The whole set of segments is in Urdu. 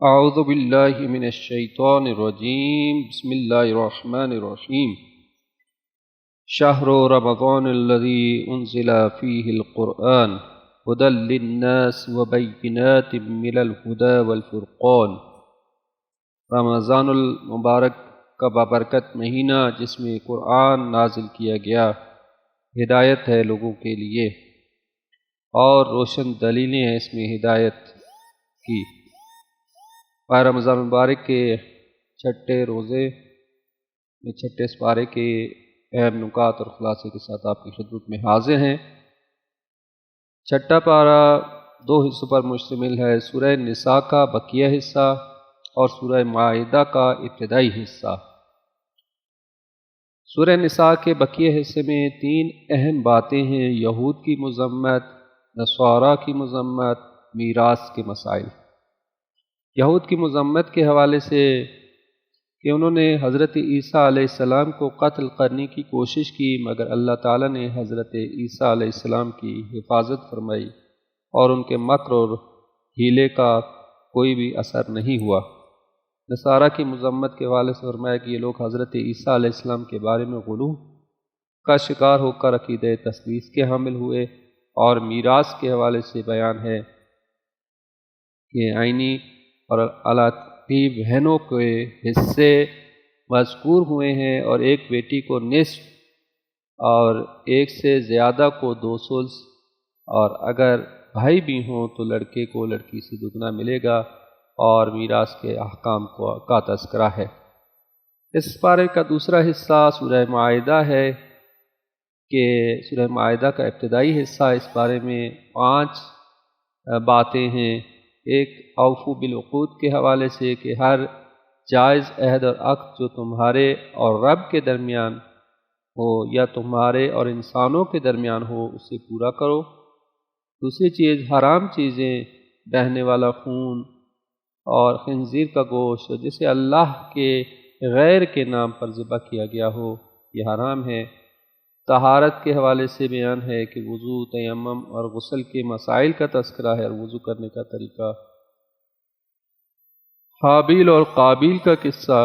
اعوذ باللہ من الشیطان الرجیم بسم اللہ الرحمن الرحیم شہر رمضان الذی انزل فیہ القرآن ھدی للناس وبینات من الھدی والفرقان۔ رمضان المبارک کا بابرکت مہینہ جس میں قرآن نازل کیا گیا ہدایت ہے لوگوں کے لیے اور روشن دلیلیں ہیں اس میں ہدایت کی۔ ماہ رمضان المبارک کے چھٹے روزے میں چھٹے سپارے کے اہم نکات اور خلاصے کے ساتھ آپ کی خدمت میں حاضر ہیں۔ چھٹا پارہ دو حصوں پر مشتمل ہے، سورہ نساء کا بقیہ حصہ اور سورہ مائدہ کا ابتدائی حصہ۔ سورہ نساء کے بقیہ حصے میں تین اہم باتیں ہیں: یہود کی مذمت، نصارہ کی مذمت، میراث کے مسائل۔ یہود کی مذمت کے حوالے سے کہ انہوں نے حضرت عیسیٰ علیہ السلام کو قتل کرنے کی کوشش کی، مگر اللہ تعالیٰ نے حضرت عیسیٰ علیہ السلام کی حفاظت فرمائی اور ان کے مکر اور ہیلے کا کوئی بھی اثر نہیں ہوا۔ نصارہ کی مذمت کے حوالے سے فرمایا کہ یہ لوگ حضرت عیسیٰ علیہ السلام کے بارے میں غلو کا شکار ہو کر عقیدہ تثلیث کے حامل ہوئے، اور میراث کے حوالے سے بیان ہے کہ عینی اور علاقی بہنوں کے حصے مذکور ہوئے ہیں، اور ایک بیٹی کو نصف اور ایک سے زیادہ کو 2 ثلث، اور اگر بھائی بھی ہوں تو لڑکے کو لڑکی سے دگنا ملے گا، اور میراث کے احکام کا تذکرہ ہے۔ اس پارے کا دوسرا حصہ سورہ مائدہ ہے کہ سورہ مائدہ کا ابتدائی حصہ، اس بارے میں 5 باتیں ہیں۔ ایک اوفو بالعقود کے حوالے سے کہ ہر جائز عہد اور عقد جو تمہارے اور رب کے درمیان ہو یا تمہارے اور انسانوں کے درمیان ہو اسے پورا کرو۔ دوسری چیز حرام چیزیں، بہنے والا خون اور خنزیر کا گوشت جسے اللہ کے غیر کے نام پر ذبح کیا گیا ہو یہ حرام ہے۔ طہارت کے حوالے سے بیان ہے کہ وضو، تیمم اور غسل کے مسائل کا تذکرہ ہے اور وضو کرنے کا طریقہ۔ حابیل اور قابیل کا قصہ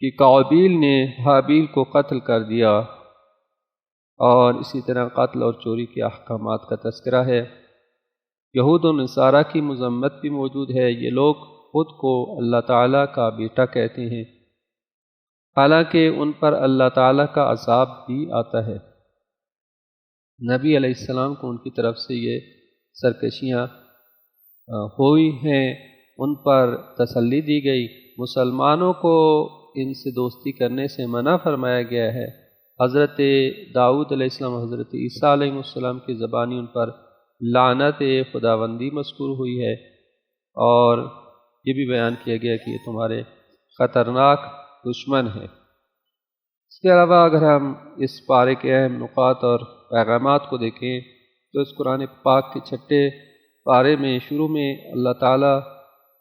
کہ قابیل نے حابیل کو قتل کر دیا، اور اسی طرح قتل اور چوری کے احکامات کا تذکرہ ہے۔ یہود و نصارہ کی مذمت بھی موجود ہے۔ یہ لوگ خود کو اللہ تعالیٰ کا بیٹا کہتے ہیں، حالانکہ ان پر اللہ تعالیٰ کا عذاب بھی آتا ہے۔ نبی علیہ السلام کو ان کی طرف سے یہ سرکشیاں ہوئی ہیں، ان پر تسلی دی گئی۔ مسلمانوں کو ان سے دوستی کرنے سے منع فرمایا گیا ہے۔ حضرت داؤد علیہ السلام، حضرت عیسیٰ علیہ السلام کی زبانی ان پر لعنت خداوندی مذکور ہوئی ہے، اور یہ بھی بیان کیا گیا کہ یہ تمہارے خطرناک دشمن ہیں۔ اس کے علاوہ اگر ہم اس پارے کے اہم نکات اور پیغامات کو دیکھیں تو اس قرآن پاک کے چھٹے پارے میں شروع میں اللہ تعالیٰ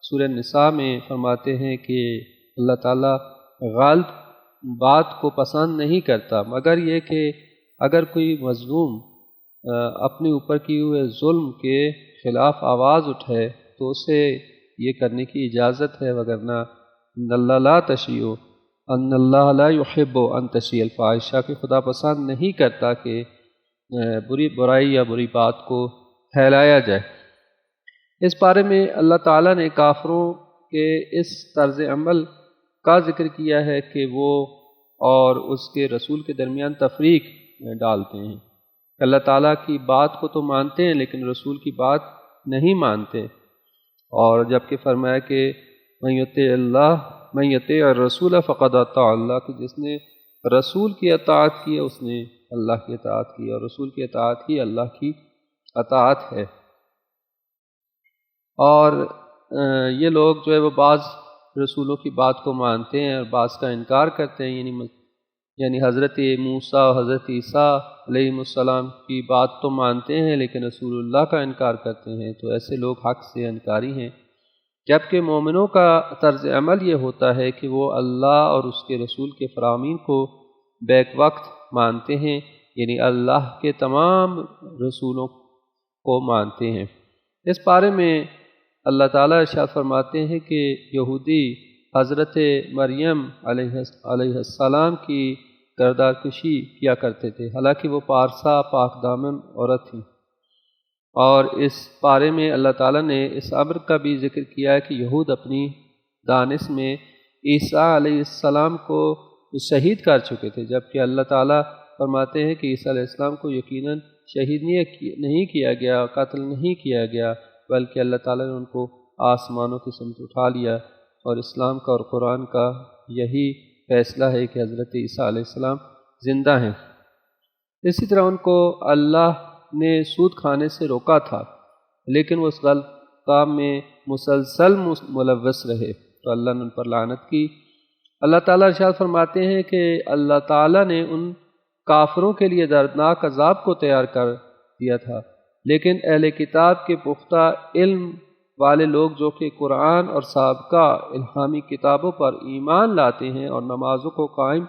سورہ نساء میں فرماتے ہیں کہ اللہ تعالیٰ غلط بات کو پسند نہیں کرتا، مگر یہ کہ اگر کوئی مظلوم اپنے اوپر کیے ہوئے ظلم کے خلاف آواز اٹھائے تو اسے یہ کرنے کی اجازت ہے، وگرنہ ان اللہ لا تشیع ان اللہ لا یحب ان تشیع الفاحشہ کہ خدا پسند نہیں کرتا کہ برائی یا بری بات کو پھیلایا جائے۔ اس بارے میں اللہ تعالیٰ نے کافروں کے اس طرز عمل کا ذکر کیا ہے کہ وہ اور اس کے رسول کے درمیان تفریق ڈالتے ہیں۔ اللہ تعالیٰ کی بات کو تو مانتے ہیں لیکن رسول کی بات نہیں مانتے، اور جبکہ فرمایا کہ من یطیع الرسول فقد اطاع اللہ کہ جس نے رسول کی اطاعت کی اس نے اللہ کی اطاعت کی، اور رسول کی اطاعت ہی اللہ کی اطاعت ہے۔ اور یہ لوگ جو ہے وہ بعض رسولوں کی بات کو مانتے ہیں اور بعض کا انکار کرتے ہیں، یعنی حضرت موسیٰ اور حضرت عیسیٰ علیہ السلام کی بات تو مانتے ہیں لیکن رسول اللہ کا انکار کرتے ہیں، تو ایسے لوگ حق سے انکاری ہیں۔ جبکہ مومنوں کا طرز عمل یہ ہوتا ہے کہ وہ اللہ اور اس کے رسول کے فرامین کو بیک وقت مانتے ہیں، یعنی اللہ کے تمام رسولوں کو مانتے ہیں۔ اس بارے میں اللہ تعالیٰ ارشاد فرماتے ہیں کہ یہودی حضرت مریم علیہ السلام کی کردار کشی کیا کرتے تھے، حالانکہ وہ پارسا پاک دامن عورت تھیں۔ اور اس پارے میں اللہ تعالیٰ نے اس امر کا بھی ذکر کیا ہے کہ یہود اپنی دانش میں عیسیٰ علیہ السلام کو شہید کر چکے تھے، جبکہ اللہ تعالیٰ فرماتے ہیں کہ عیسیٰ علیہ السلام کو یقیناً شہید نہیں کیا گیا، قتل نہیں کیا گیا، بلکہ اللہ تعالیٰ نے ان کو آسمانوں کی سمت اٹھا لیا۔ اور اسلام کا اور قرآن کا یہی فیصلہ ہے کہ حضرت عیسیٰ علیہ السلام زندہ ہیں۔ اسی طرح ان کو اللہ نے سود کھانے سے روکا تھا، لیکن وہ اس غلط کام میں مسلسل ملوث رہے تو اللہ نے ان پر لعنت کی۔ اللہ تعالیٰ ارشاد فرماتے ہیں کہ اللہ تعالیٰ نے ان کافروں کے لیے دردناک عذاب کو تیار کر دیا تھا، لیکن اہل کتاب کے پختہ علم والے لوگ جو کہ قرآن اور سابقہ الہامی کتابوں پر ایمان لاتے ہیں اور نمازوں کو قائم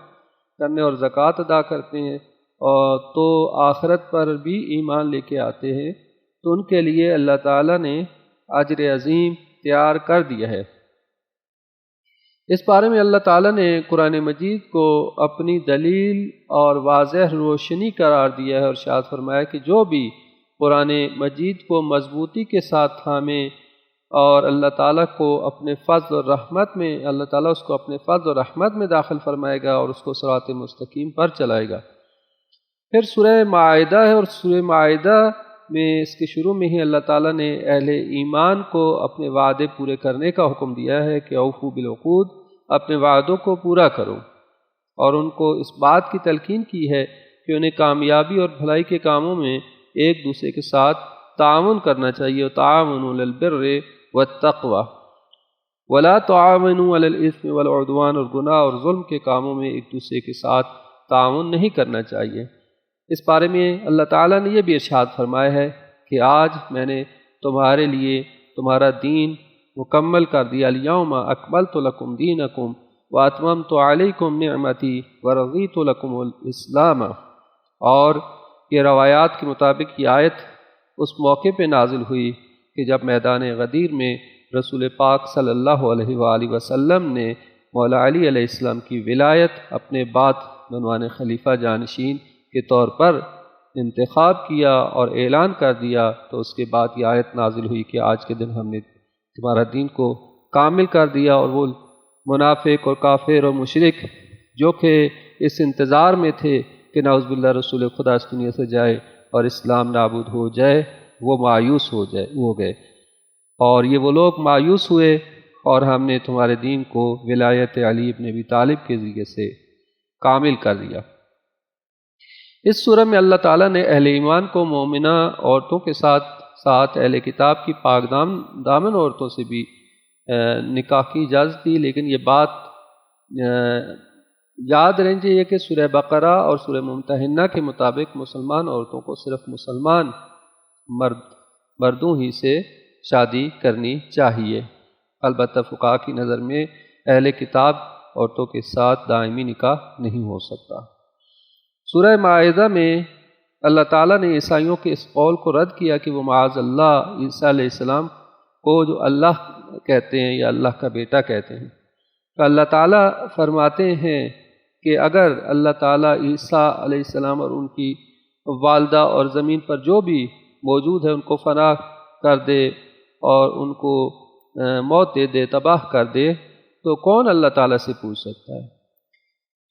کرنے اور زکوٰۃ ادا کرتے ہیں اور تو آخرت پر بھی ایمان لے کے آتے ہیں، تو ان کے لیے اللہ تعالیٰ نے اجر عظیم تیار کر دیا ہے۔ اس بارے میں اللہ تعالیٰ نے قرآن مجید کو اپنی دلیل اور واضح روشنی قرار دیا ہے اور ارشاد فرمایا کہ جو بھی قرآن مجید کو مضبوطی کے ساتھ تھامے اور اللہ تعالیٰ کو اپنے فضل اور رحمت میں اللہ تعالیٰ اس کو اپنے فضل اور رحمت میں داخل فرمائے گا اور اس کو صراط مستقیم پر چلائے گا۔ پھر سورہ مائدہ ہے، اور سورہ مائدہ میں اس کے شروع میں ہی اللہ تعالیٰ نے اہل ایمان کو اپنے وعدے پورے کرنے کا حکم دیا ہے کہ اوفوا بالعقود، اپنے وعدوں کو پورا کرو، اور ان کو اس بات کی تلقین کی ہے کہ انہیں کامیابی اور بھلائی کے کاموں میں ایک دوسرے کے ساتھ تعاون کرنا چاہیے، تعاونوا علی البر والتقوی ولا تعاونوا علی الاثم والعدوان، اور گناہ اور ظلم کے کاموں میں ایک دوسرے کے ساتھ تعاون نہیں کرنا چاہیے۔ اس بارے میں اللہ تعالیٰ نے یہ بھی ارشاد فرمایا ہے کہ آج میں نے تمہارے لیے تمہارا دین مکمل کر دیا، الیوم اکملت لکم دینکم واتممت علیکم نعمتی ورضیت لکم الاسلام۔ اور یہ روایات کے مطابق یہ آیت اس موقع پہ نازل ہوئی کہ جب میدان غدیر میں رسول پاک صلی اللہ علیہ وآلہ وسلم نے مولا علی علیہ السلام کی ولایت اپنے بعد بنوانے خلیفہ جانشین کے طور پر انتخاب کیا اور اعلان کر دیا، تو اس کے بعد یہ آیت نازل ہوئی کہ آج کے دن ہم نے تمہارا دین کو کامل کر دیا۔ اور وہ منافق اور کافر اور مشرک جو کہ اس انتظار میں تھے کہ نعوذ باللہ رسول خدا اس دنیا سے جائے اور اسلام نابود ہو جائے، وہ مایوس ہو گئے، اور یہ وہ لوگ مایوس ہوئے، اور ہم نے تمہارے دین کو ولایت علی بن ابی طالب کے ذریعے سے کامل کر دیا۔ اس سورہ میں اللہ تعالیٰ نے اہل ایمان کو مومنہ عورتوں کے ساتھ ساتھ اہل کتاب کی پاک دامن عورتوں سے بھی نکاح کی اجازت دی، لیکن یہ بات یاد رہنی چاہیے کہ سورہ بقرہ اور سورہ ممتحنہ کے مطابق مسلمان عورتوں کو صرف مسلمان مردوں ہی سے شادی کرنی چاہیے۔ البتہ فقہاء کی نظر میں اہل کتاب عورتوں کے ساتھ دائمی نکاح نہیں ہو سکتا۔ سورہ مائدہ میں اللہ تعالیٰ نے عیسائیوں کے اس قول کو رد کیا کہ وہ معاذ اللہ عیسیٰ علیہ السلام کو جو اللہ کہتے ہیں یا اللہ کا بیٹا کہتے ہیں، تو اللہ تعالیٰ فرماتے ہیں کہ اگر اللہ تعالیٰ عیسیٰ علیہ السلام اور ان کی والدہ اور زمین پر جو بھی موجود ہے ان کو فنا کر دے اور ان کو موت دے دے، تباہ کر دے، تو کون اللہ تعالیٰ سے پوچھ سکتا ہے؟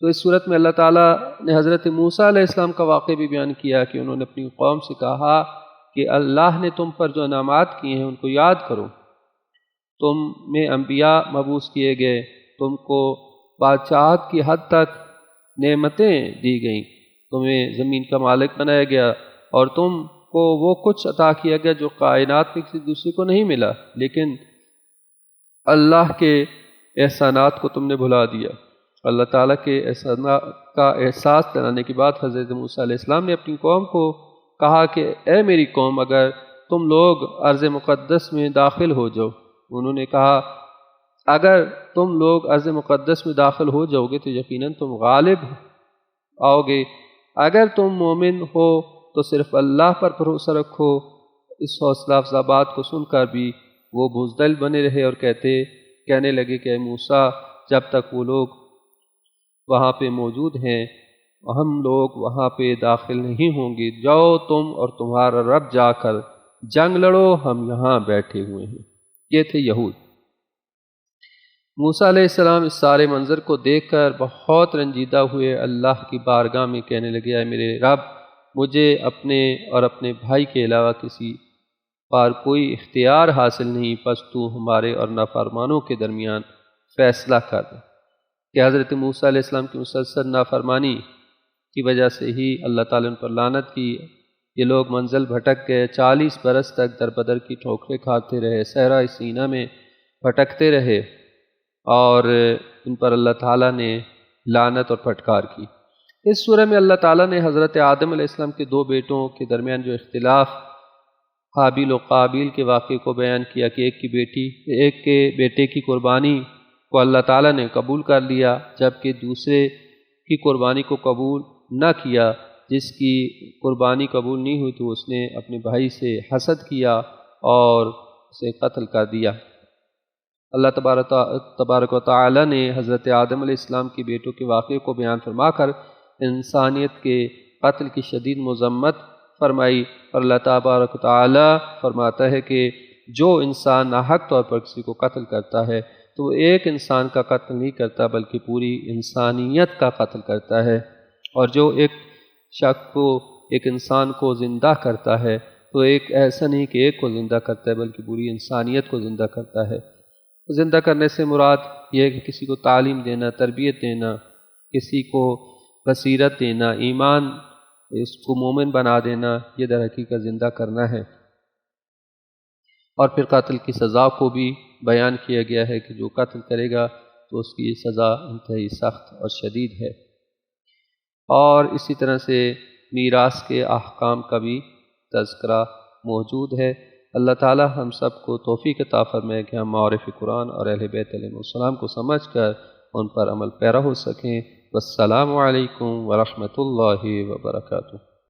تو اس صورت میں اللہ تعالیٰ نے حضرت موسیٰ علیہ السلام کا واقعہ بھی بیان کیا کہ انہوں نے اپنی قوم سے کہا کہ اللہ نے تم پر جو انعامات کیے ہیں ان کو یاد کرو، تم میں انبیاء مبعوث کیے گئے، تم کو بادشاہت کی حد تک نعمتیں دی گئیں، تمہیں زمین کا مالک بنایا گیا، اور تم کو وہ کچھ عطا کیا گیا جو کائنات میں کسی دوسرے کو نہیں ملا، لیکن اللہ کے احسانات کو تم نے بھلا دیا۔ اللہ تعالیٰ کے احسانات کا احساس دلانے کے بعد حضرت موسیٰ علیہ السلام نے اپنی قوم کو کہا کہ اے میری قوم، اگر تم لوگ ارض مقدس میں داخل ہو جاؤ، انہوں نے کہا اگر تم لوگ ارض مقدس میں داخل ہو جاؤ گے تو یقیناً تم غالب آؤ گے، اگر تم مومن ہو تو صرف اللہ پر بھروسہ رکھو۔ اس حوصلہ افزا بات کو سن کر بھی وہ بزدل بنے رہے اور کہنے لگے کہ اے موسیٰ، جب تک وہ لوگ وہاں پہ موجود ہیں ہم لوگ وہاں پہ داخل نہیں ہوں گے، جاؤ تم اور تمہارا رب جا کر جنگ لڑو، ہم یہاں بیٹھے ہوئے ہیں۔ یہ تھے یہود۔ موسیٰ علیہ السلام اس سارے منظر کو دیکھ کر بہت رنجیدہ ہوئے، اللہ کی بارگاہ میں کہنے لگے اے میرے رب، مجھے اپنے اور اپنے بھائی کے علاوہ کسی پر کوئی اختیار حاصل نہیں، پس تو ہمارے اور نافرمانوں کے درمیان فیصلہ کر دے۔ کہ حضرت موسیٰ علیہ السلام کی مسلسل نافرمانی کی وجہ سے ہی اللہ تعالیٰ ان پر لعنت کی۔ یہ لوگ منزل بھٹک گئے، 40 برس تک در بدر کی ٹھوکریں کھاتے رہے، صحرائے سینا میں بھٹکتے رہے، اور ان پر اللہ تعالیٰ نے لعنت اور پھٹکار کی۔ اس سورہ میں اللہ تعالیٰ نے حضرت آدم علیہ السلام کے 2 بیٹوں کے درمیان جو اختلاف حابیل و قابیل کے واقعے کو بیان کیا کہ ایک کے بیٹے کی قربانی کو اللہ تعالیٰ نے قبول کر لیا، جبکہ دوسرے کی قربانی کو قبول نہ کیا۔ جس کی قربانی قبول نہیں ہوئی تو اس نے اپنے بھائی سے حسد کیا اور اسے قتل کر دیا۔ اللہ تبارک و تعالیٰ نے حضرت آدم علیہ السلام کی بیٹوں کے واقعے کو بیان فرما کر انسانیت کے قتل کی شدید مذمت فرمائی، اور اللہ تبارک و تعالیٰ فرماتا ہے کہ جو انسان ناحق طور پر کسی کو قتل کرتا ہے تو وہ ایک انسان کا قتل نہیں کرتا بلکہ پوری انسانیت کا قتل کرتا ہے، اور جو ایک شخص کو ایک انسان کو زندہ کرتا ہے تو ایسا نہیں کہ ایک کو زندہ کرتا ہے بلکہ پوری انسانیت کو زندہ کرتا ہے۔ زندہ کرنے سے مراد یہ ہے کہ کسی کو تعلیم دینا، تربیت دینا، کسی کو بصیرت دینا، ایمان اس کو مومن بنا دینا، یہ در حقیقت زندہ کرنا ہے۔ اور پھر قتل کی سزا کو بھی بیان کیا گیا ہے کہ جو قتل کرے گا تو اس کی سزا انتہائی سخت اور شدید ہے۔ اور اسی طرح سے میراث کے احکام کا بھی تذکرہ موجود ہے۔ اللہ تعالی ہم سب کو توفیق عطا فرمائے کہ ہم معارف قرآن اور اہل بیت علیہ السلام کو سمجھ کر ان پر عمل پیرا ہو سکیں۔ والسلام علیکم ورحمۃ اللہ وبرکاتہ۔